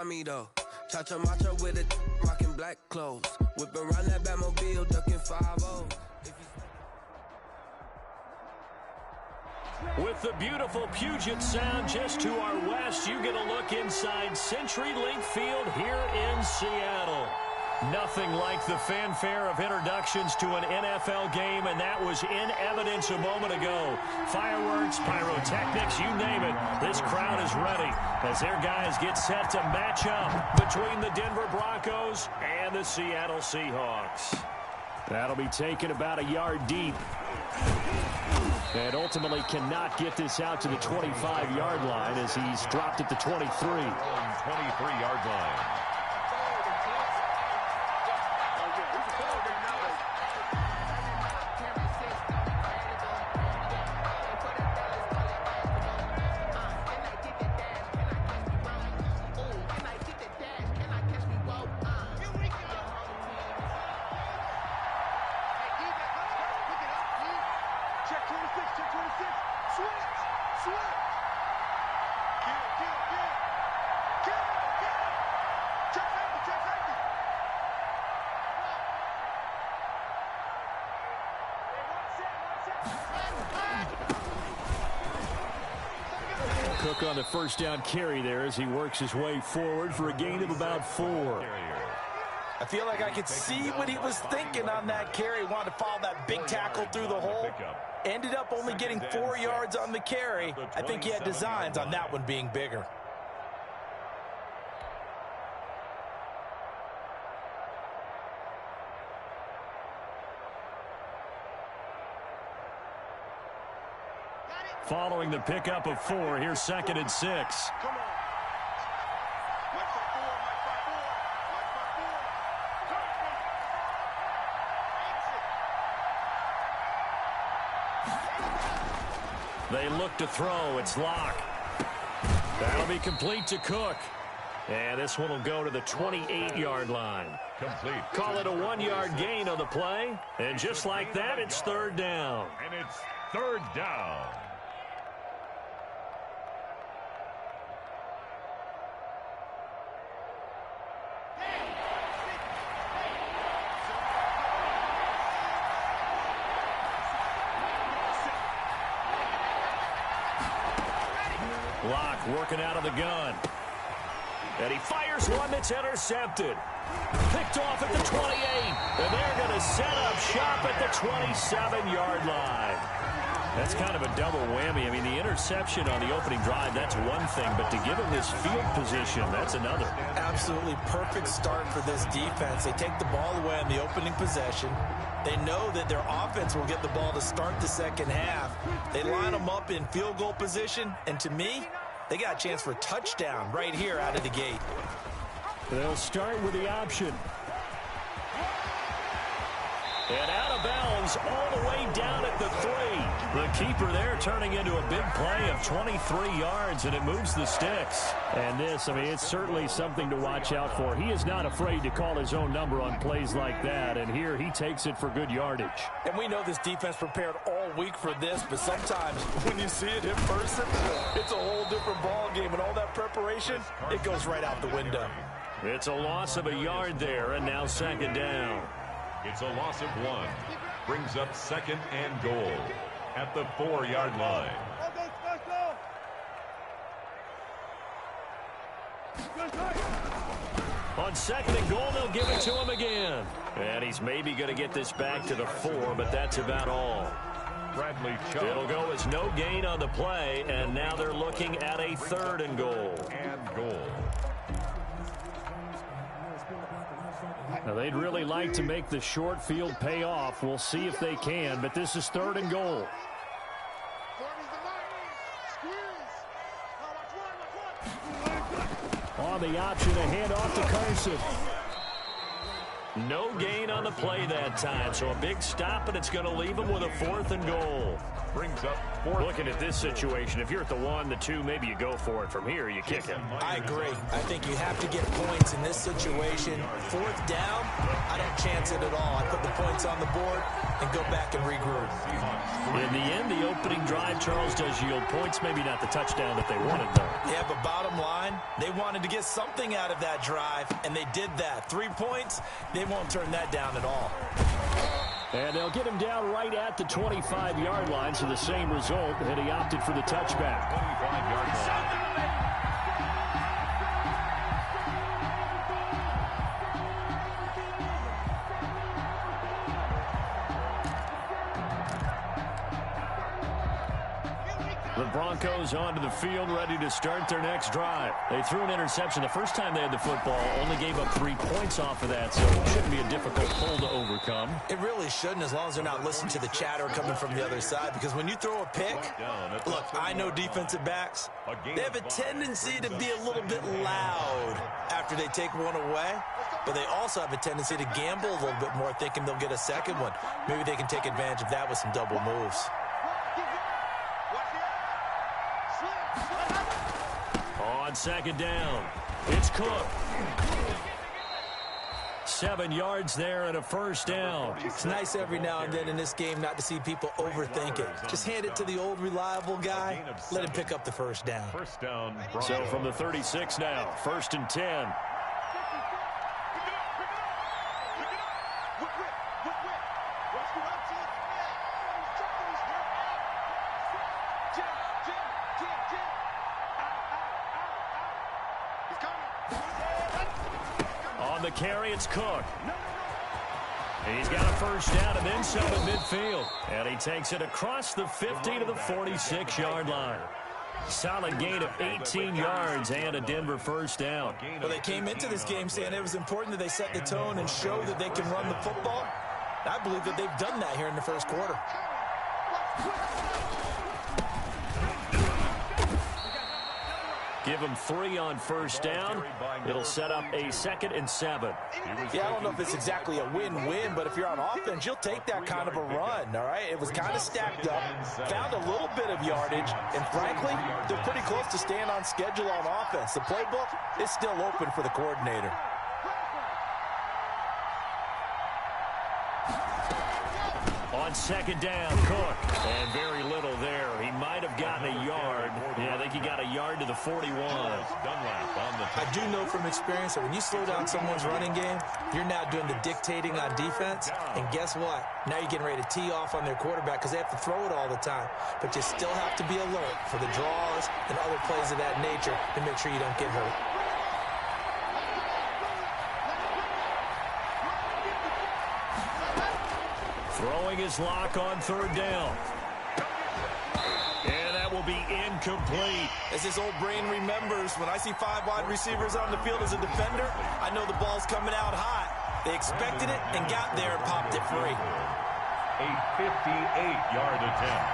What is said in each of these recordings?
me though. Cha-cha macho with a rocking black clothes. Whip around that Batmobile, ducking 5-0. With the beautiful Puget Sound just to our west, you get a look inside CenturyLink Field here in Seattle. Nothing like the fanfare of introductions to an NFL game, and that was in evidence a moment ago. Fireworks, pyrotechnics, you name it. This crowd is ready as their guys get set to match up between the Denver Broncos and the Seattle Seahawks. That'll be taken about a yard deep. And ultimately cannot get this out to the 25-yard line as he's dropped at the 23. 23-yard line. Cook on the first down carry there as he works his way forward for a gain of about 4. I feel like I could see what he was thinking on that carry. Wanted to follow that big tackle through the hole. Ended up only getting 4 yards on the carry. I think he had designs on that one being bigger. Following the pickup of 4, here's 2nd and 6. They look to throw. It's Locke. That'll be complete to Cook. And this one will go to the 28-yard line. Complete. Call it a 1-yard gain on the play. And just like that, it's 3rd down. And it's 3rd down. Locke working out of the gun. And he fires one that's intercepted. Picked off at the 28. And they're going to set up shop at the 27-yard line. That's kind of a double whammy. I mean, the interception on the opening drive, that's one thing. But to give him this field position, that's another. Absolutely perfect start for this defense. They take the ball away on the opening possession. They know that their offense will get the ball to start the second half. They line them up in field goal position, and to me, they got a chance for a touchdown right here out of the gate. They'll start with the option. And out of bounds all the way down at the 3. The keeper there turning into a big play of 23 yards, and it moves the sticks. And this, I mean, it's certainly something to watch out for. He is not afraid to call his own number on plays like that, and here he takes it for good yardage. And we know this defense prepared all week for this, but sometimes when you see it in person, it's a whole different ball game, and all that preparation, it goes right out the window. It's a loss of a yard there, and now 2nd down. It's a loss of 1. Brings up 2nd and goal at the 4-yard line. On 2nd and goal, they'll give it to him again. And he's maybe going to get this back to the 4, but that's about all. Bradley Chubb. It'll go as no gain on the play, and now they're looking at a 3rd and goal. Now, they'd really like to make the short field pay off. We'll see if they can, but this is 3rd and goal. On the option, a handoff to Carson. No gain on the play that time, so a big stop, and it's going to leave him with a 4th and goal. Brings up 4th. Looking at this situation, if you're at the 1, the 2, maybe you go for it. From here, you kick it. I agree. I think you have to get points in this situation. 4th down, I don't chance it at all. I put the points on the board. and go back and regroup. In the end, the opening drive, Charles, does yield points. Maybe not the touchdown that they wanted, though. Yeah, but bottom line, they wanted to get something out of that drive, and they did that. 3 points, they won't turn that down at all. And they'll get him down right at the 25-yard line, so the same result, and he opted for the touchback. 25-yard line. The Broncos onto the field, ready to start their next drive. They threw an interception the first time they had the football, only gave up 3 points off of that, so it shouldn't be a difficult pull to overcome. It really shouldn't, as long as they're not listening to the chatter coming from the other side, because when you throw a pick, look, I know defensive backs, they have a tendency to be a little bit loud after they take one away, but they also have a tendency to gamble a little bit more, thinking they'll get a second one. Maybe they can take advantage of that with some double moves. On second down, it's Cook. 7 yards there and a first down. It's nice every now and then in this game not to see people overthink it. Just hand it to the old reliable guy, let him pick up the first down. First down, So from the 36 now, 1st and 10. On the carry, it's Cook. He's got a first down and then some at midfield. And he takes it across the 50 to the 46-yard line. Solid gain of 18 yards and a Denver first down. Well, they came into this game saying it was important that they set the tone and show that they can run the football. I believe that they've done that here in the first quarter. Give him 3 on first down. It'll set up a 2nd and 7. Yeah, I don't know if it's exactly a win-win, but if you're on offense, you'll take that kind of a run, all right? It was kind of stacked up, found a little bit of yardage, and frankly, they're pretty close to staying on schedule on offense. The playbook is still open for the coordinator. On second down, Cook. And very little there. He might have gotten a yard. Yeah, I think he got a yard to the 41. I do know from experience that when you slow down someone's running game, you're now doing the dictating on defense. And guess what? Now you're getting ready to tee off on their quarterback because they have to throw it all the time. But you still have to be alert for the draws and other plays of that nature to make sure you don't get hurt. Throwing his lock on 3rd down. And that will be incomplete. As his old brain remembers, when I see 5 wide receivers on the field as a defender, I know the ball's coming out hot. They expected it and got there and popped it free. A 58-yard attempt.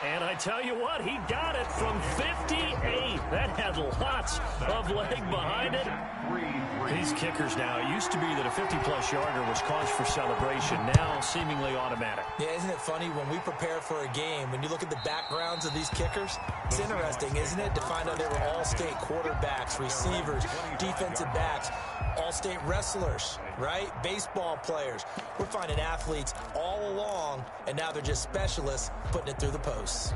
And I tell you what, he got it from 58. That had lots of leg behind it. These kickers now, it used to be that a 50-plus yarder was cause for celebration. Now seemingly automatic. Yeah, isn't it funny when we prepare for a game, when you look at the backgrounds of these kickers, it's interesting, isn't it, to find out they were all-state quarterbacks, receivers, defensive backs, all-state wrestlers, right? Baseball players. We're finding athletes all along, and now they're just specialists putting it through the posts.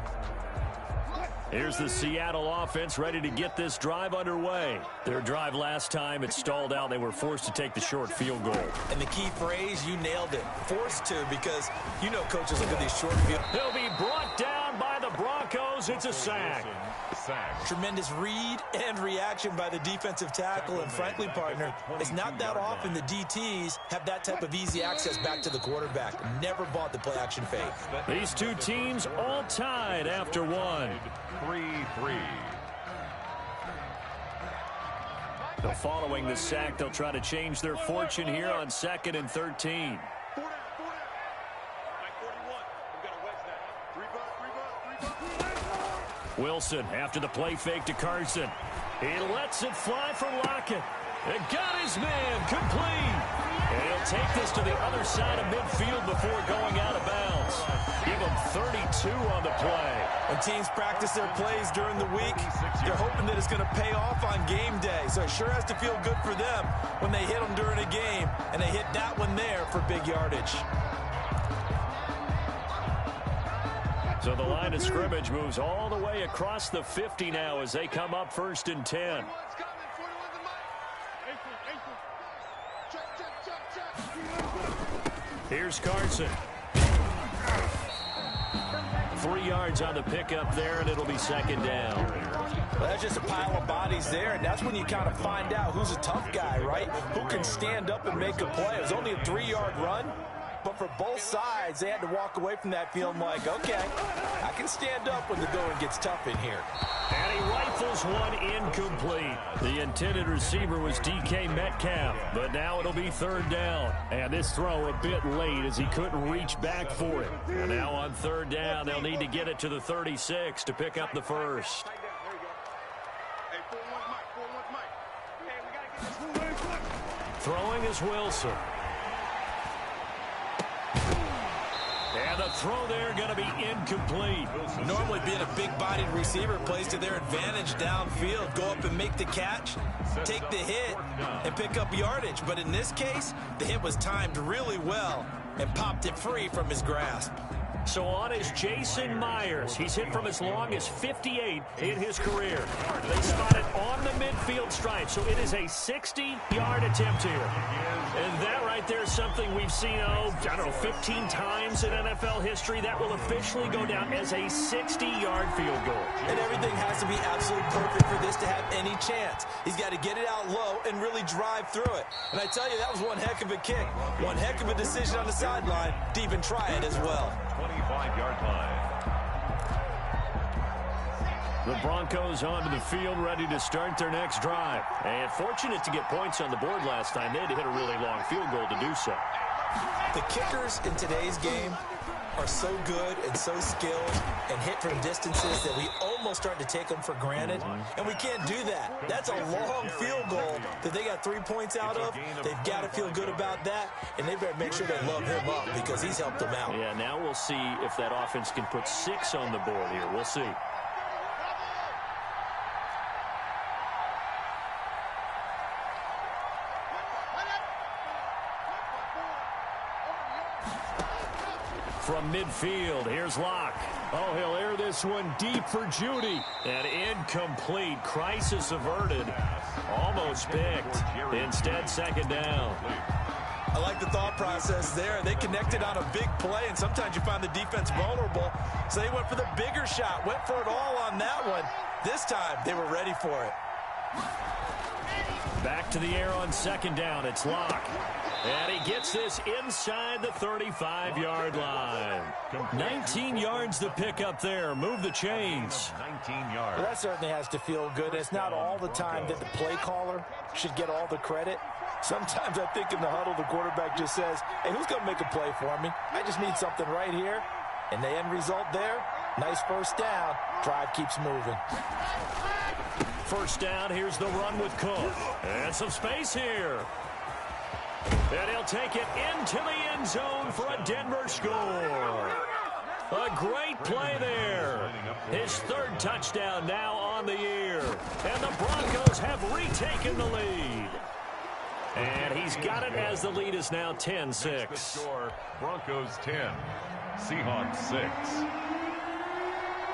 Here's the Seattle offense ready to get this drive underway. Their drive last time, it stalled out. They were forced to take the short field goal. And the key phrase, you nailed it. Forced to, because you know coaches look at these short field. He'll be brought down by the Broncos. It's a sack. Tremendous read and reaction by the defensive tackle. And frankly, partner, it's not that often the DTs have that type of easy access back to the quarterback. Never bought the play action fake. These two teams all tied after one. 3-3. Following the sack, they'll try to change their fortune here on 2nd and 13. Wilson after the play fake to Carson. He lets it fly for Lockett. It got his man complete. And he'll take this to the other side of midfield before going out of bounds. Give him 32 on the play. When teams practice their plays during the week, they're hoping that it's going to pay off on game day. So it sure has to feel good for them when they hit them during a game and they hit down for big yardage. So the line of scrimmage moves all the way across the 50 now as they come up 1st and 10. Here's Carson. 3 yards on the pickup there, and it'll be 2nd down. Well, that's just a pile of bodies there, and that's when you kind of find out who's a tough guy, right? Who can stand up and make a play. It was only a 3-yard run, but for both sides, they had to walk away from that feeling like, okay, I can stand up when the going gets tough in here. And he rifles one incomplete. The intended receiver was DK Metcalf, but now it'll be 3rd down. And this throw a bit late as he couldn't reach back for it. And now on 3rd down, they'll need to get it to the 36 to pick up the first. Throwing is Wilson. And the throw there going to be incomplete. Normally being a big-bodied receiver plays to their advantage downfield. Go up and make the catch, take the hit, and pick up yardage. But in this case, the hit was timed really well and popped it free from his grasp. So on is Jason Myers. He's hit from as long as 58 in his career. They spot it on the midfield stripe, so it is a 60-yard attempt here. And that right there is something we've seen, I don't know, 15 times in NFL history. That will officially go down as a 60-yard field goal. And everything has to be absolutely perfect for this to have any chance. He's got to get it out low and really drive through it. And I tell you, that was one heck of a kick. One heck of a decision on the sideline to even try it as well. 25-yard line. The Broncos onto the field, ready to start their next drive. And fortunate to get points on the board last time. They had to hit a really long field goal to do so. The kickers in today's game are so good and so skilled and hit from distances that we almost start to take them for granted. And we can't do that. That's a long field goal that they got 3 points out of. They've got to feel good about that, and they better make sure they love him up because he's helped them out. Yeah, now we'll see if that offense can put 6 on the board here. We'll see. From midfield, here's Locke. Oh, he'll air this one deep for Judy. And incomplete. Crisis averted. Almost picked. Instead, 2nd down. I like the thought process there. They connected on a big play, and sometimes you find the defense vulnerable. So they went for the bigger shot, went for it all on that one. This time, they were ready for it. Back to the air on 2nd down. It's Locke. And he gets this inside the 35-yard line. 19 yards to pick up there. Move the chains. 19 yards. Well, that certainly has to feel good. It's not all the time that the play caller should get all the credit. Sometimes I think in the huddle, the quarterback just says, hey, who's going to make a play for me? I just need something right here. And the end result there, nice 1st down. Drive keeps moving. 1st down, here's the run with Cook. And some space here. And he'll take it into the end zone for a Denver score. A great play there. His 3rd touchdown now on the year. And the Broncos have retaken the lead. And he's got it as the lead is now 10-6. Broncos 10, Seahawks 6.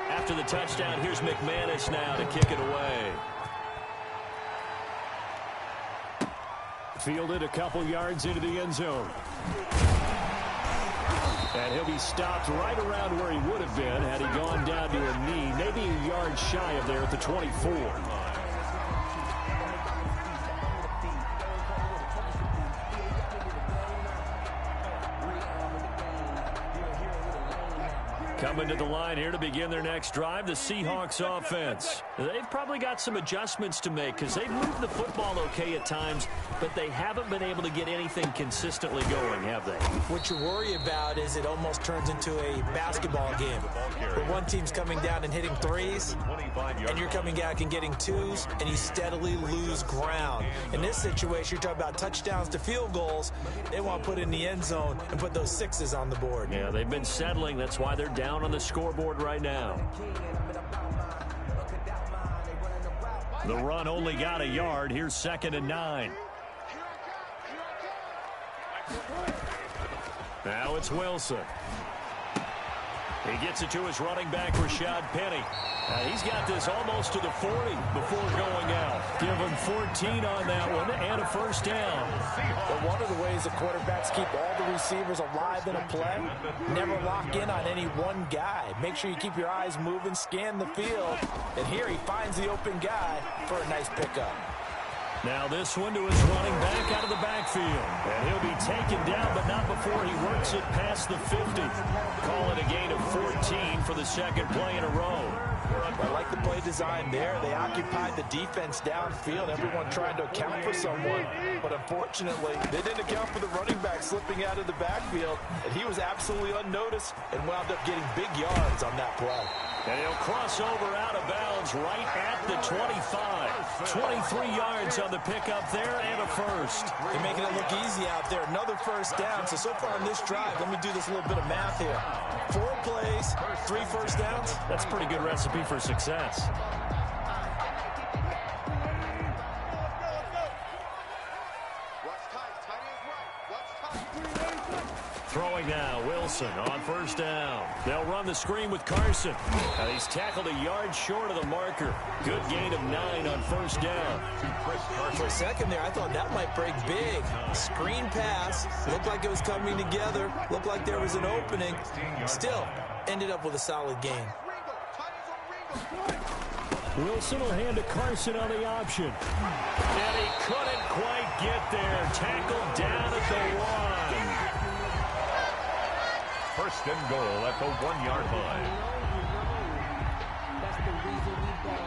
After the touchdown, here's McManus now to kick it away. Fielded a couple yards into the end zone. And he'll be stopped right around where he would have been had he gone down to a knee, maybe a yard shy of there at the 24. Coming to the line here to begin their next drive, the Seahawks offense. They've probably got some adjustments to make because they've moved the football okay at times, but they haven't been able to get anything consistently going, have they? What you worry about is it almost turns into a basketball game where one team's coming down and hitting threes, and you're coming back and getting twos, and you steadily lose ground. In this situation, you're talking about touchdowns to field goals. They want to put in the end zone and put those 6s on the board. Yeah, they've been settling. That's why they're down on the scoreboard right now. The run only got a yard. Here's 2nd and 9. Now it's Wilson. He gets it to his running back, Rashad Penny. He's got this almost to the 40 before going out. Give him 14 on that one and a first down. But one of the ways the quarterbacks keep all the receivers alive in a play, never lock in on any one guy. Make sure you keep your eyes moving, scan the field. And here he finds the open guy for a nice pickup. Now this one to his running back out of the backfield. And he'll be taken down, but not before he works it past the 50. Call it a gain of 14 for the second play in a row. I like the play design there. They occupied the defense downfield. Everyone trying to account for someone. But unfortunately, they didn't account for the running back slipping out of the backfield. And he was absolutely unnoticed and wound up getting big yards on that play. And he'll cross over out of bounds right at the 25. 23 yards on the pickup there and a first. They're making it look easy out there. Another first down. So far on this drive, let me do this little bit of math here. 4 plays, 3 first downs. That's a pretty good recipe for success. Throwing now, Wilson on first down. They'll run the screen with Carson. He's tackled a yard short of the marker. Good gain of 9 on first down. For a second there, I thought that might break big. Screen pass. Looked like it was coming together. Looked like there was an opening. Still, ended up with a solid gain. Wilson will hand to Carson on the option. And he couldn't quite get there. Tackled down at the 1. First and goal at the 1-yard line.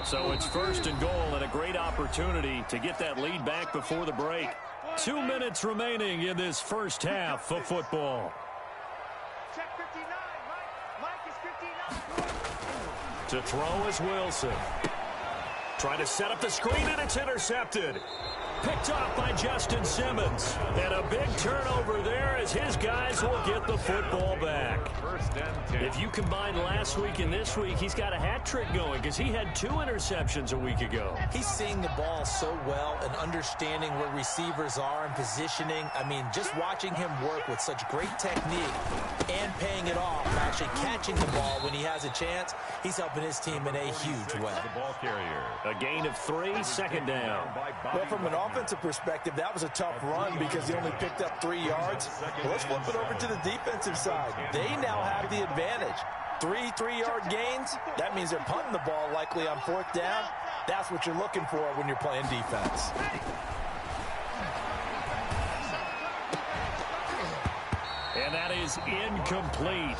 So it's first and goal and a great opportunity to get that lead back before the break. 2 minutes remaining in this first half of football. Check 59, Mike is 59. To throw is Wilson. Trying to set up the screen, and it's intercepted. Picked off by Justin Simmons. And a big turnover there as his guys will get the football back. First and 10. If you combine last week and this week, he's got a hat trick going because he had 2 interceptions a week ago. He's seeing the ball so well and understanding where receivers are and positioning. I mean, just watching him work with such great technique and paying it off, actually catching the ball when he has a chance, he's helping his team in a huge way. The ball carrier. A gain of 3, second down. Well, from an offensive perspective, that was a tough run because he only picked up 3 yards. Well, let's flip it over to the defensive side. They now have the advantage. 3 3-yard gains. That means they're punting the ball likely on 4th down. That's what you're looking for when you're playing defense. And that is incomplete.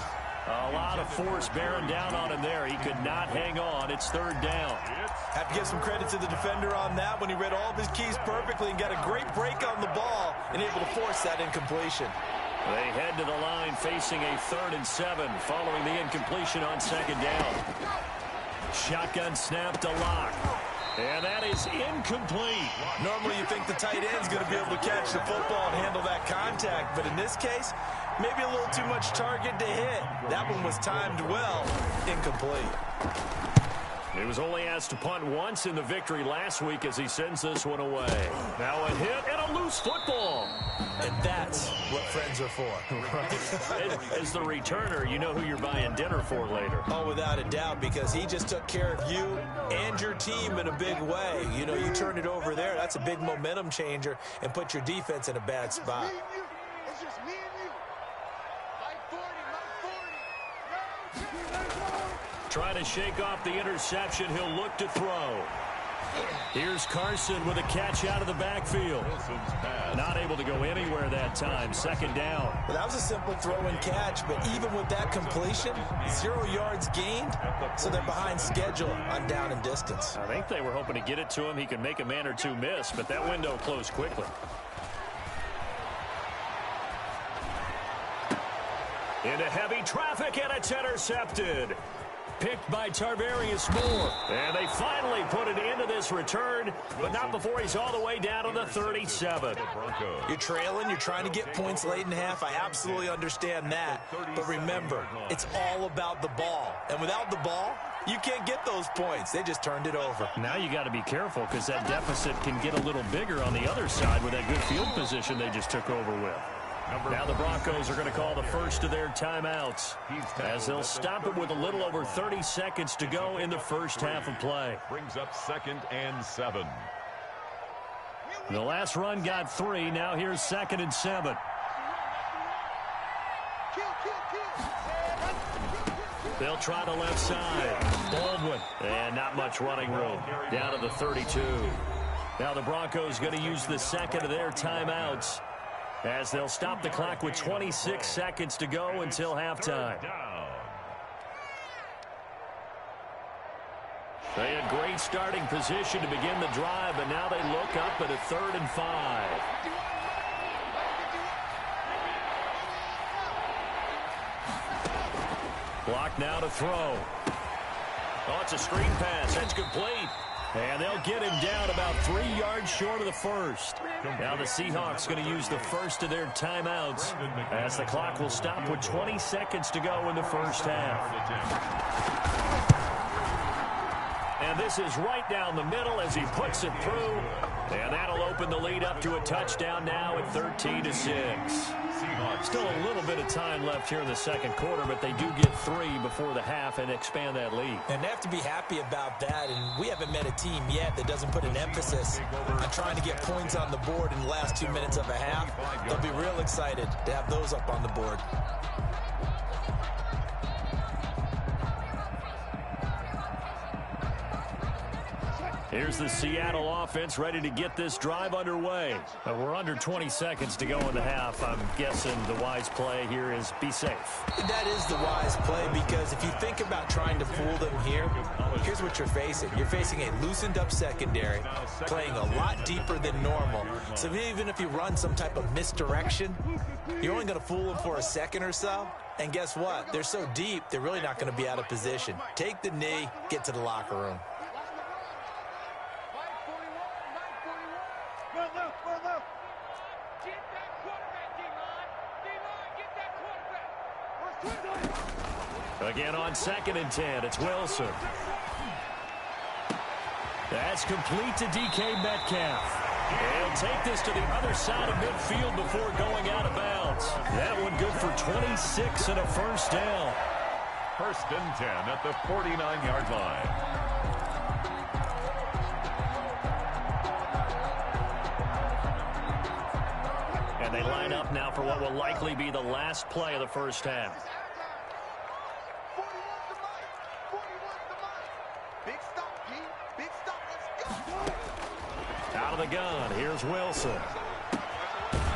A lot of force bearing down on him there. He could not hang on. It's 3rd down. Have to give some credit to the defender on that when he read all of his keys perfectly and got a great break on the ball and able to force that incompletion. They head to the line facing a 3rd and 7 following the incompletion on 2nd down. Shotgun snap to Lock. And that is incomplete. Normally you think the tight end's going to be able to catch the football and handle that contact, but in this case, maybe a little too much target to hit. That one was timed well. Incomplete. He was only asked to punt once in the victory last week as he sends this one away. Now a hit and a loose football. And that's what friends are for. Right? As the returner, you know who you're buying dinner for later. Oh, without a doubt, because he just took care of you and your team in a big way. You know, you turn it over there, that's a big momentum changer and put your defense in a bad spot. It's just me and you. Mike 40. Trying to shake off the interception. He'll look to throw. Here's Carson with a catch out of the backfield. Not able to go anywhere that time. 2nd down. Well, that was a simple throw and catch, but even with that completion, 0 yards gained, so they're behind schedule on down and distance. I think they were hoping to get it to him. He could make a man or two miss, but that window closed quickly. Into heavy traffic, and it's intercepted. Picked by Tarvarius Moore. And they finally put it into this return, but not before he's all the way down to the 37. You're trailing, you're trying to get points late in half. I absolutely understand that. But remember, it's all about the ball. And without the ball, you can't get those points. They just turned it over. Now you got to be careful because that deficit can get a little bigger on the other side with that good field position they just took over with. Now the Broncos are going to call the first of their timeouts as they'll stop it with a little over 30 seconds to go in the first half of play. Brings up 2nd and 7. The last run got 3. Now here's 2nd and 7. They'll try the left side. Baldwin. And not much running room. Down to the 32. Now the Broncos going to use the second of their timeouts as they'll stop the clock with 26 seconds to go until halftime. They had great starting position to begin the drive, but now they look up at a 3rd and 5. Block now to throw. Oh, it's a screen pass. That's complete. And they'll get him down about 3 yards short of the first. Now the Seahawks going to use the first of their timeouts as the clock will stop with 20 seconds to go in the first half. And this is right down the middle as he puts it through. And that'll open the lead up to a touchdown now at 13-6. Still a little bit of time left here in the second quarter, but they do get 3 before the half and expand that lead. And they have to be happy about that. And we haven't met a team yet that doesn't put an emphasis on trying to get points on the board in the last 2 minutes of a half. They'll be real excited to have those up on the board. Here's the Seattle offense ready to get this drive underway. We're under 20 seconds to go in the half. I'm guessing the wise play here is be safe. That is the wise play, because if you think about trying to fool them here, here's what you're facing. You're facing a loosened up secondary, playing a lot deeper than normal. So even if you run some type of misdirection, you're only going to fool them for a second or so. And guess what? They're so deep, they're really not going to be out of position. Take the knee, get to the locker room. Again on 2nd and 10, it's Wilson. That's complete to DK Metcalf. He'll take this to the other side of midfield before going out of bounds. That one good for 26 and a first down. 1st and 10 at the 49-yard line. And they line up now for what will likely be the last play of the first half. Out of the gun, here's Wilson.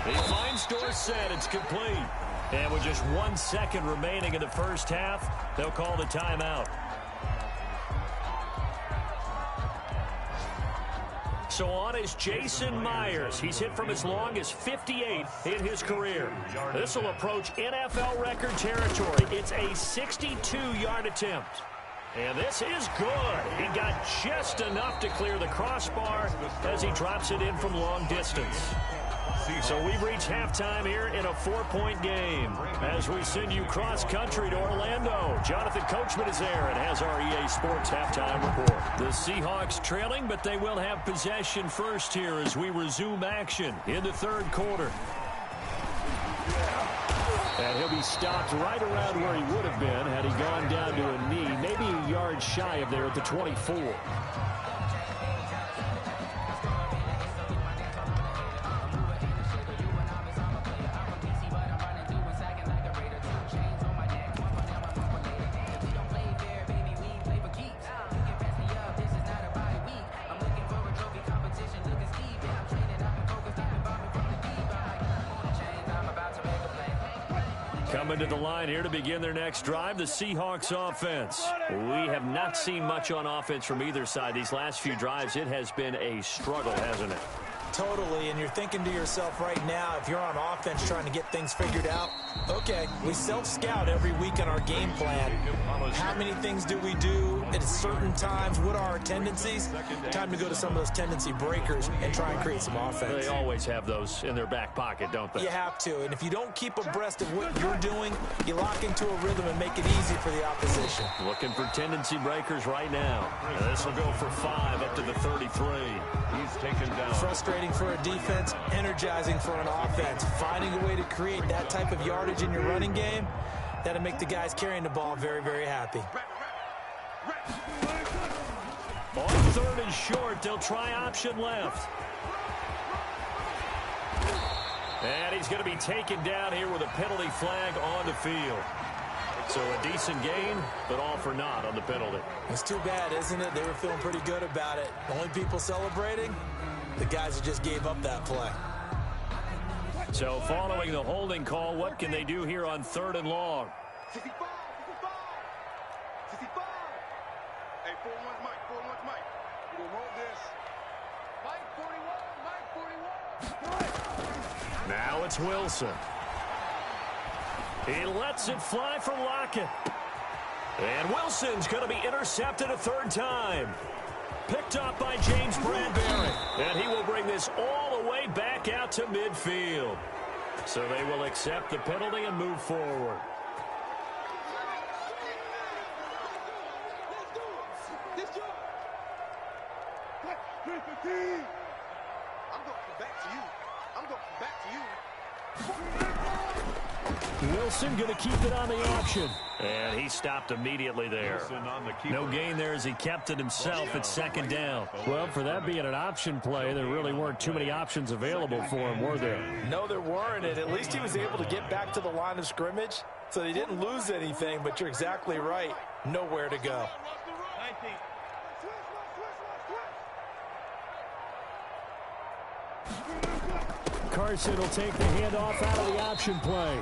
He finds Dorsett, it's complete. And with just 1 second remaining in the first half, they'll call the timeout. So on is Jason Myers. He's hit from as long as 58 in his career. This will approach NFL record territory. It's a 62-yard attempt. And this is good. He got just enough to clear the crossbar as he drops it in from long distance. So we've reached halftime here in a 4-point game as we send you cross-country to Orlando. Jonathan Coachman is there and has our EA Sports halftime report. The Seahawks trailing, but they will have possession first here as we resume action in the third quarter. And he'll be stopped right around where he would have been had he gone down to a knee, maybe a yard shy of there at the 24. Coming to the line here to begin their next drive, the Seahawks offense. We have not seen much on offense from either side. These last few drives, it has been a struggle, hasn't it? Totally, and you're thinking to yourself right now, if you're on offense trying to get things figured out, okay, we self-scout every week on our game plan. How many things do we do at certain times? What are our tendencies? Time to go to some of those tendency breakers and try and create some offense. They always have those in their back pocket, don't they? You have to, and if you don't keep abreast of what you're doing, you lock into a rhythm and make it easy for the opposition. Looking for tendency breakers right now. This will go for 5 up to the 33. He's taken down. Frustrating frustrating for a defense, energizing for an offense. Finding a way to create that type of yardage in your running game, that'll make the guys carrying the ball very, very happy. On third and short, they'll try option left. And he's going to be taken down here with a penalty flag on the field. So a decent gain, but all for naught on the penalty. It's too bad, isn't it? They were feeling pretty good about it. The only people celebrating, the guys who just gave up that play. So following the holding call, what can they do here on third and long? 65, 65. Hey, 4-1's Mike, 4-1's Mike. We don't hold this. Mike 41, Mike 41. Now it's Wilson. He lets it fly for Lockett. And Wilson's going to be intercepted a third time. Picked up by James Bradbury. And he will bring this all the way back out to midfield. So they will accept the penalty and move forward. I'm going back to you. I'm going back to you. Wilson going to keep it on the option. And he stopped immediately there. No gain there as he kept it himself at second down. Well, for that being an option play, there really weren't too many options available for him, were there? No, there weren't, and at least he was able to get back to the line of scrimmage, so they didn't lose anything, but you're exactly right. Nowhere to go. Carson will take the handoff out of the option play.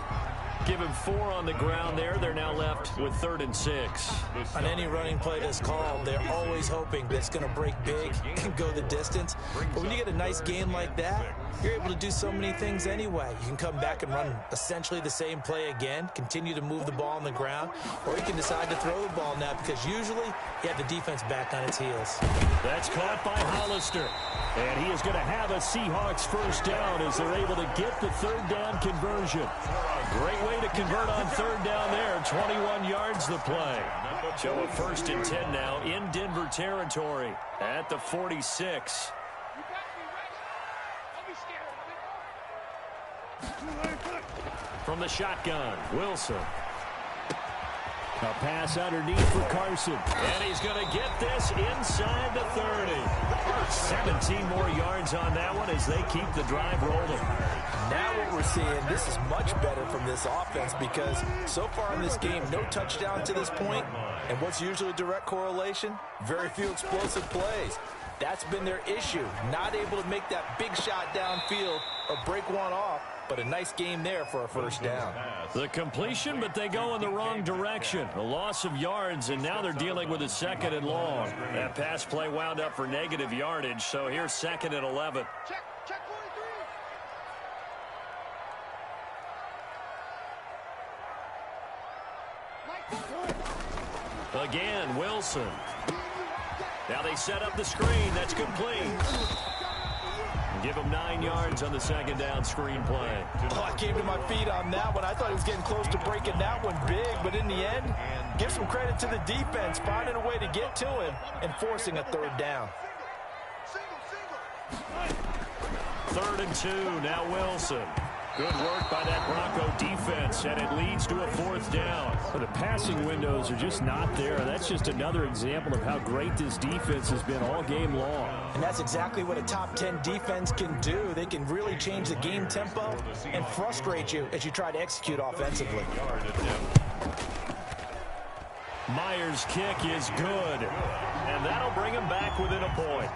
Give him 4 on the ground there. They're now left with 3rd and 6. On any running play that's called, they're always hoping that it's going to break big and go the distance. But when you get a nice game like that, you're able to do so many things anyway. You can come back and run essentially the same play again, continue to move the ball on the ground, or you can decide to throw the ball now because usually you have the defense back on its heels. That's caught by Hollister. And he is going to have a Seahawks first down as they're able to get the 3rd down conversion. Great way to convert on 3rd down there. 21 yards the play. So a 1st and 10 now in Denver territory at the 46. From the shotgun, Wilson. A pass underneath for Carson. And he's going to get this inside the 30. 17 more yards on that one as they keep the drive rolling. Now what we're seeing, this is much better from this offense because so far in this game, no touchdown to this point. And what's usually a direct correlation? Very few explosive plays. That's been their issue. Not able to make that big shot downfield or break one off. But a nice game there for a first down. The completion, but they go in the wrong direction. A loss of yards, and now they're dealing with a 2nd and long. That pass play wound up for negative yardage, so here's 2nd and 11. Check 43. Again, Wilson. Now they set up the screen. That's complete. Give him 9 yards on the 2nd down screen play. Oh, I came to my feet on that one. I thought he was getting close to breaking that one big, but in the end, give some credit to the defense, finding a way to get to him and forcing a 3rd down. 3rd and 2, now Wilson. Good work by that Bronco defense, and it leads to a 4th down. But the passing windows are just not there. That's just another example of how great this defense has been all game long. And that's exactly what a top 10 defense can do. They can really change the game tempo and frustrate you as you try to execute offensively. Myers' kick is good, and that'll bring him back within a point.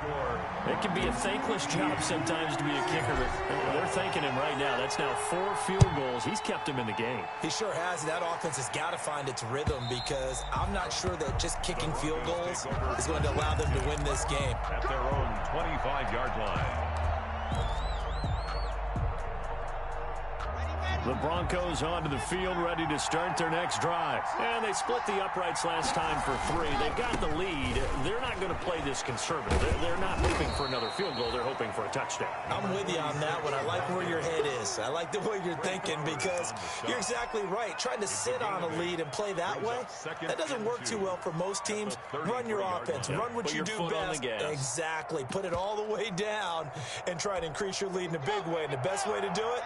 It can be a thankless job sometimes to be a kicker, but they're thanking him right now. That's now 4 field goals. He's kept him in the game. He sure has. That offense has got to find its rhythm because I'm not sure that just kicking field goals is going to allow them to win this game. At their own 25-yard line. The Broncos onto the field, ready to start their next drive. And they split the uprights last time for 3. They've got the lead. They're not going to play this conservative. They're not hoping for another field goal. They're hoping for a touchdown. I'm with you on that one. I like where your head is. I like the way you're thinking because you're exactly right. Trying to sit on a lead and play that way, that doesn't work too well for most teams. Run your offense. Run what you do best. Exactly. Put it all the way down and try to increase your lead in a big way. And the best way to do it,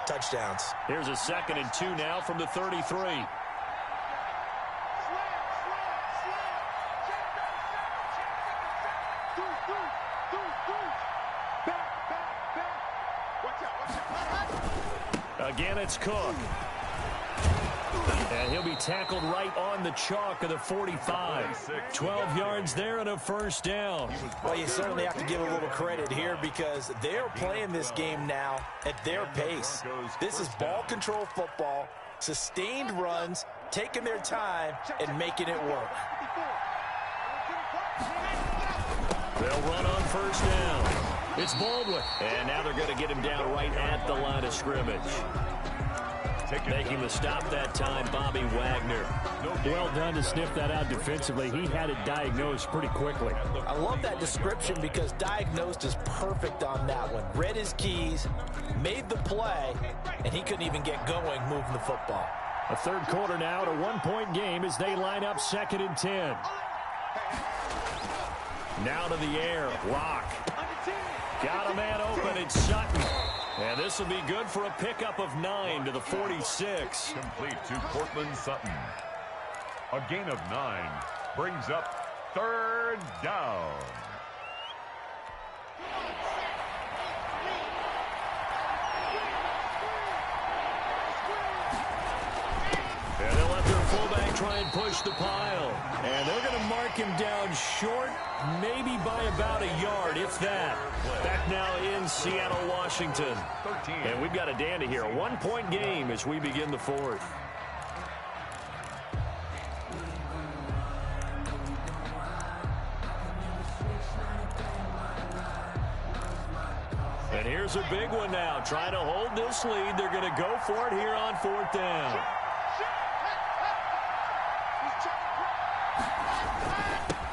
touchdowns. Here's a 2nd and 2 now from the 33. Again, it's Cook. And he'll be tackled right on the chalk of the 45. 12 yards there and a first down. Well, you certainly have to give a little credit here because they're playing this game now at their pace. This is ball control football, sustained runs, taking their time, and making it work. They'll run on first down. It's Baldwin. And now they're going to get him down right at the line of scrimmage. Making the stop that time, Bobby Wagner. Well done to sniff that out defensively. He had it diagnosed pretty quickly. I love that description because diagnosed is perfect on that one. Read his keys, made the play, and he couldn't even get going moving the football. A third quarter now, a one-point game as they line up 2nd and 10. Now to the air, Locke. Got a man open, it's Sutton. And this will be good for a pickup of 9 to the 46. Complete to Cortland Sutton. A gain of 9 brings up 3rd down. And they'll let their fullback try and push the pile. And they're going to mark him down short, maybe by about a yard, if that. Back now in Seattle, Washington. And we've got a dandy here. A one-point game as we begin the 4th. And here's a big one now. Trying to hold this lead. They're going to go for it here on 4th down.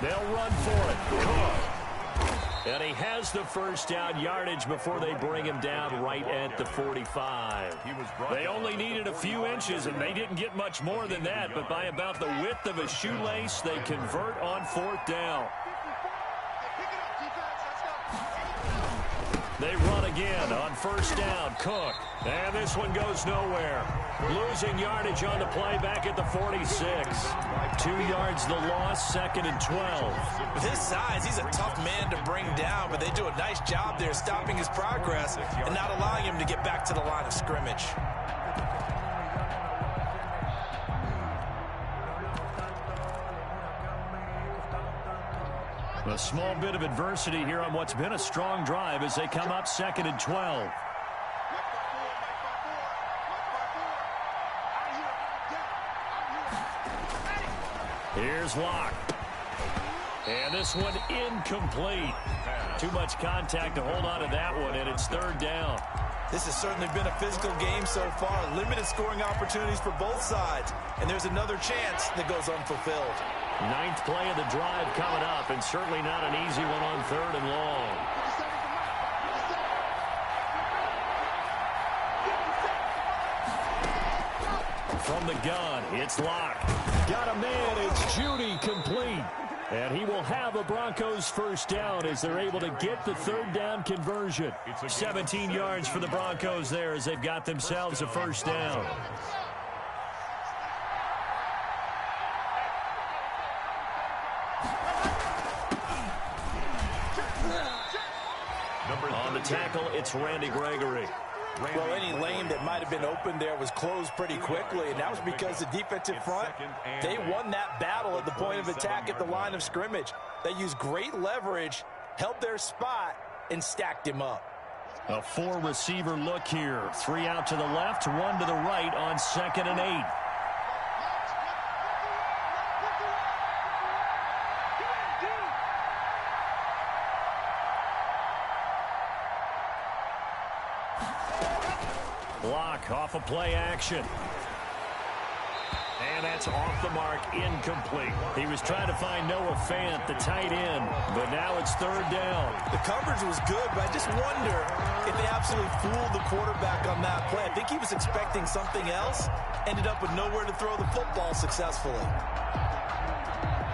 They'll run for it. Cook. And he has the first down yardage before they bring him down right at the 45. They only needed a few inches, and they didn't get much more than that. But by about the width of a shoelace, they convert on 4th down. They run again on first down. Cook. And this one goes nowhere. Losing yardage on the play back at the 46. 2 yards the loss, 2nd and 12. With his size, he's a tough man to bring down, but they do a nice job there stopping his progress and not allowing him to get back to the line of scrimmage. A small bit of adversity here on what's been a strong drive as they come up 2nd and 12. Here's Locke. And this one incomplete. Too much contact to hold on to that one, and it's 3rd down. This has certainly been a physical game so far. Limited scoring opportunities for both sides. And there's another chance that goes unfulfilled. 9th play of the drive coming up, and certainly not an easy one on 3rd and long. From the gun, it's Locke. Got a man, it's Judy, complete. And he will have a Broncos first down as they're able to get the 3rd down conversion. 17 yards for the Broncos there as they've got themselves a first down. On the tackle, it's Randy Gregory. Well, any lane that might have been open there was closed pretty quickly, and that was because the defensive front, they won that battle at the point of attack at the line of scrimmage. They used great leverage, held their spot, and stacked him up. A 4-receiver look here. 3 out to the left, 1 to the right on 2nd and 8. Locke off of play action. And that's off the mark, incomplete. He was trying to find Noah Fant, the tight end, but now it's third down. The coverage was good, but I just wonder if they absolutely fooled the quarterback on that play. I think he was expecting something else, ended up with nowhere to throw the football successfully.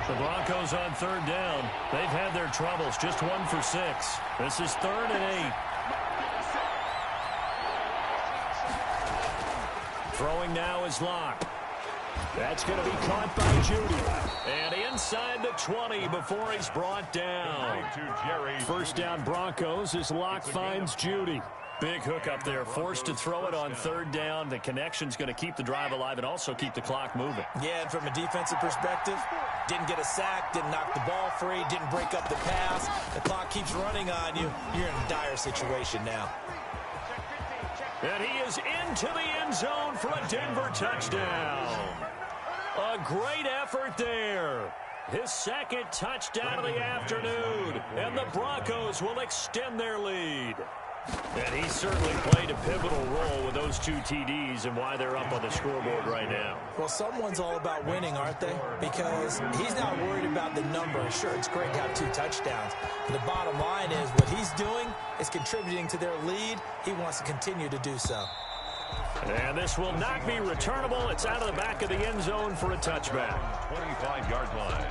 The Broncos on third down. They've had their troubles, just 1 for 6. This is 3rd and 8. Throwing now is Locke. That's going to be caught by Judy. And inside the 20 before he's brought down. First down Broncos as Locke finds Judy. Big hook up there, forced to throw it on third down. The connection's going to keep the drive alive and also keep the clock moving. Yeah, and from a defensive perspective, didn't get a sack, didn't knock the ball free, didn't break up the pass. The clock keeps running on you. You're in a dire situation now. And he is into the end zone for a Denver touchdown. A great effort there. His second touchdown of the afternoon. And the Broncos will extend their lead. And he certainly played a pivotal role with those 2 TDs and why they're up on the scoreboard right now. Well, someone's all about winning, aren't they? Because he's not worried about the number. Sure, it's great to have 2 touchdowns. But the bottom line is what he's doing is contributing to their lead. He wants to continue to do so. And this will not be returnable. It's out of the back of the end zone for a touchback. 25-yard line.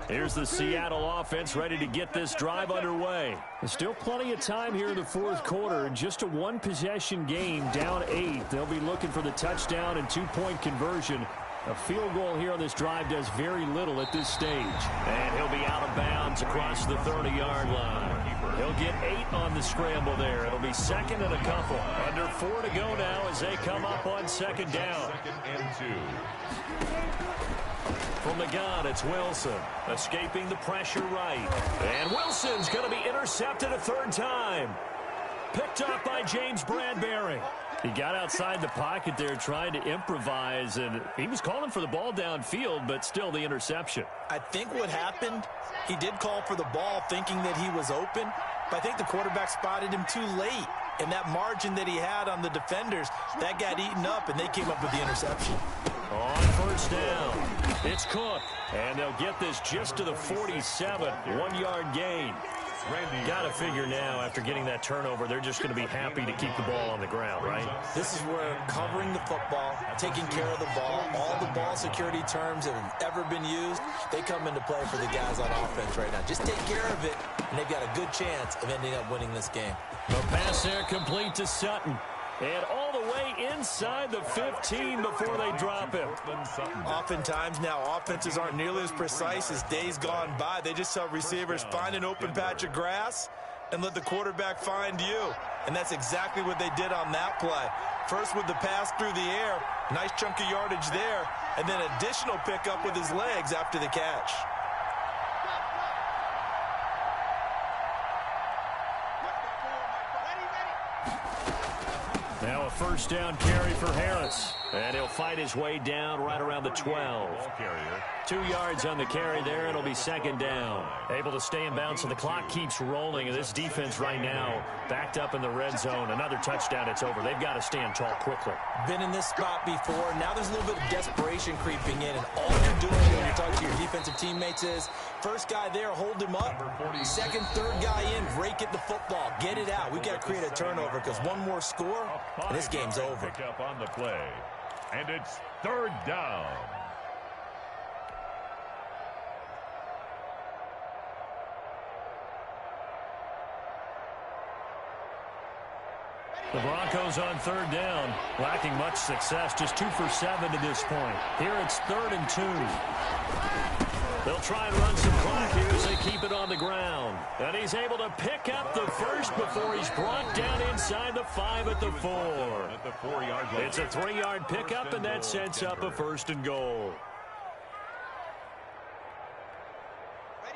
Here's the Seattle offense ready to get this drive underway. There's still plenty of time here in the fourth quarter. Just a 1-possession game, down 8. They'll be looking for the touchdown and 2-point conversion. A field goal here on this drive does very little at this stage. And he'll be out of bounds across the 30-yard line. He'll get 8 on the scramble there. It'll be second and a couple. Under 4 to go now as they come up on second down. 2nd and 2. From the gun, it's Wilson, escaping the pressure right. And Wilson's going to be intercepted a 3rd time. Picked up by James Bradbury. He got outside the pocket there trying to improvise, and he was calling for the ball downfield, but still the interception. I think what happened, he did call for the ball thinking that he was open, but I think the quarterback spotted him too late. And that margin that he had on the defenders, that got eaten up, and they came up with the interception. On first down, it's Cook. And they'll get this just to the 47, 1-yard gain. Got to figure now, after getting that turnover, they're just going to be happy to keep the ball on the ground, right? This is where covering the football, taking care of the ball, all the ball security terms that have ever been used, they come into play for the guys on offense right now. Just take care of it, and they've got a good chance of ending up winning this game. The pass there complete to Sutton. And all the way inside the 15 before they drop him. Oftentimes now, offenses aren't nearly as precise as days gone by. They just have receivers find an open patch of grass and let the quarterback find you. And that's exactly what they did on that play. First with the pass through the air, nice chunk of yardage there, and then additional pickup with his legs after the catch. Now a first down carry for Harris. And he'll fight his way down right around the 12. 2 yards on the carry there. It'll be second down. Able to stay in bounds, so the clock keeps rolling. And this defense right now backed up in the red zone. Another touchdown, it's over. They've got to stand tall quickly. Been in this spot before. Now there's a little bit of desperation creeping in. And all you're doing when you talk to your defensive teammates is, first guy there, hold him up. Second, third guy in, rake at the football. Get it out. We've got to create a turnover because one more score, and this game's over. Pick up on the play. And it's third down. The Broncos on third down, lacking much success, just 2 for 7 to this point. Here it's 3rd and 2. They'll try and run some clock here as they keep it on the ground. And he's able to pick up the first before he's brought down inside the 5 at the 4. It's a 3-yard pickup, and that sets up a 1st and goal.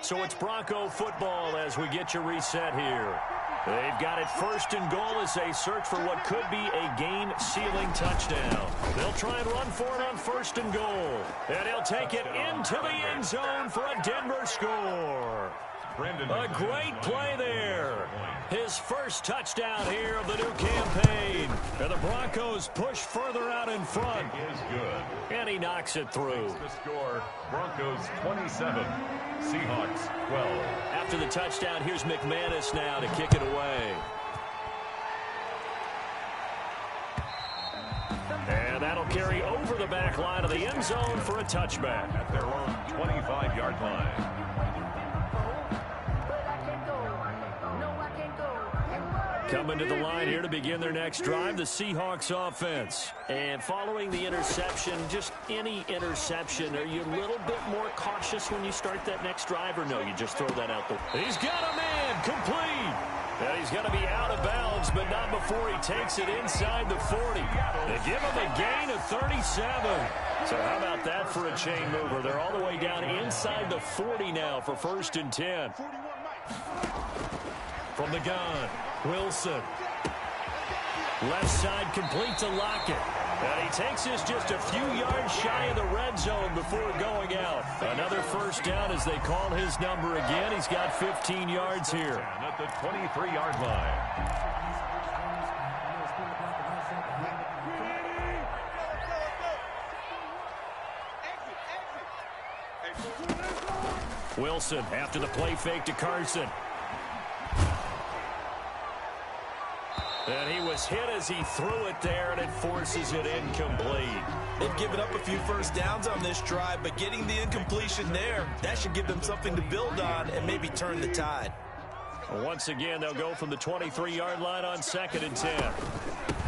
So it's Bronco football as we get you reset here. They've got it first and goal as they search for what could be a game-sealing touchdown. They'll try and run for it on first and goal. And he'll take it into the end zone for a Denver score. A great play there. His first touchdown here of the new campaign. And the Broncos push further out in front. Is good. And he knocks it through. The score, Broncos 27, Seahawks 12. After the touchdown, here's McManus now to kick it away. And that'll carry over the back line of the end zone for a touchback. At their own 25-yard line. Coming to the line here to begin their next drive, the Seahawks offense. And following the interception, just any interception, are you a little bit more cautious when you start that next drive, or no, you just throw that out the way? He's got a man, complete. And he's going to be out of bounds, but not before he takes it inside the 40. They give him a gain of 37. So how about that for a chain mover? They're all the way down inside the 40 now for 1st and 10. From the gun, Wilson. Left side complete to Lockett. And he takes this just a few yards shy of the red zone before going out. Another first down as they call his number again. He's got 15 yards here. At the 23-yard line. Wilson after the play fake to Carson. And he was hit as he threw it there, and it forces it incomplete. They've given up a few first downs on this drive, but getting the incompletion there, that should give them something to build on and maybe turn the tide. Once again, they'll go from the 23-yard line on 2nd and 10.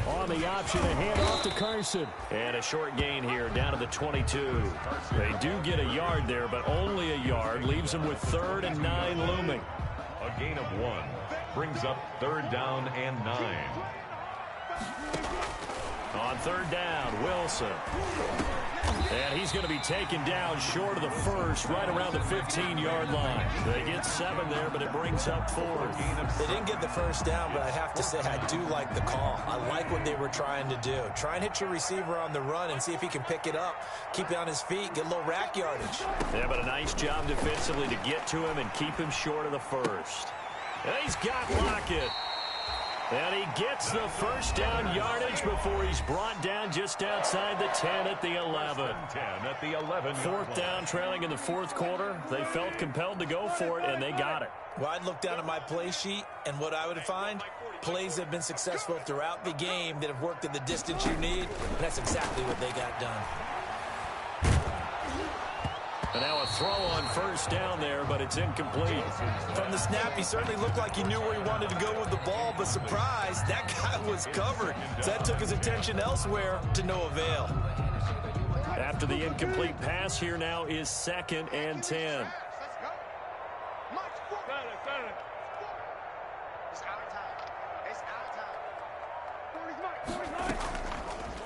On the option, a handoff to Carson. And a short gain here, down to the 22. They do get a yard there, but only a yard. Leaves them with 3rd and 9 looming. A gain of 1 brings up 3rd down and 9. On 3rd down, Wilson. And he's going to be taken down short of the first, right around the 15-yard line. They get 7 there, but it brings up 4th. They didn't get the first down, but I have to say I do like the call. I like what they were trying to do. Try and hit your receiver on the run and see if he can pick it up, keep it on his feet, get a little rack yardage. Yeah, but a nice job defensively to get to him and keep him short of the first. And he's got Lockett. And he gets the first down yardage before he's brought down just outside the 10 at the 11. 10 at the 11. 4th down, trailing in the 4th quarter. They felt compelled to go for it, and they got it. Well, I'd look down at my play sheet, and what I would find, plays that have been successful throughout the game that have worked at the distance you need, and that's exactly what they got done. And now a throw on first down there, but it's incomplete. From the snap, he certainly looked like he knew where he wanted to go with the ball, but surprise, that guy was covered. So that took his attention elsewhere to no avail. After the incomplete pass, here now is 2nd and 10.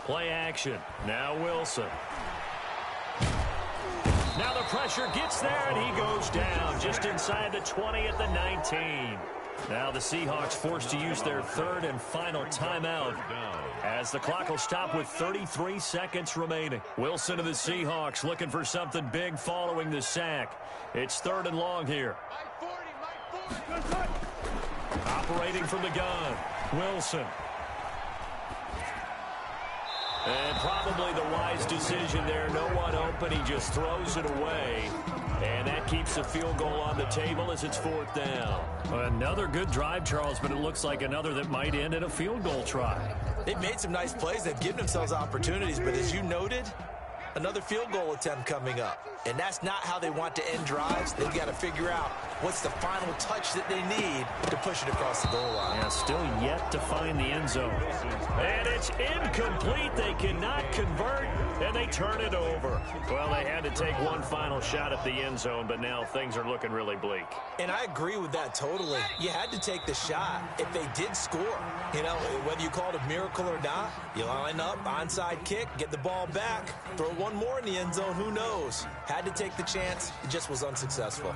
Play action. Now Wilson. Now the pressure gets there, and he goes down just inside the 20 at the 19. Now the Seahawks forced to use their 3rd and final timeout as the clock will stop with 33 seconds remaining. Wilson of the Seahawks looking for something big following the sack. It's 3rd and long here. Operating from the gun, Wilson. And probably the wise decision there. No one open. He just throws it away. And that keeps the field goal on the table as it's 4th down. Another good drive, Charles, but it looks like another that might end in a field goal try. They've made some nice plays. They've given themselves opportunities, but as you noted, another field goal attempt coming up. And that's not how they want to end drives. They've got to figure out what's the final touch that they need to push it across the goal line. Yeah, still yet to find the end zone. And it's incomplete. They cannot convert, and they turn it over. Well, they had to take one final shot at the end zone, but now things are looking really bleak. And I agree with that totally. You had to take the shot if they did score. You know, whether you call it a miracle or not, you line up, onside kick, get the ball back, throw one more in the end zone, who knows? Had to take the chance, it just was unsuccessful.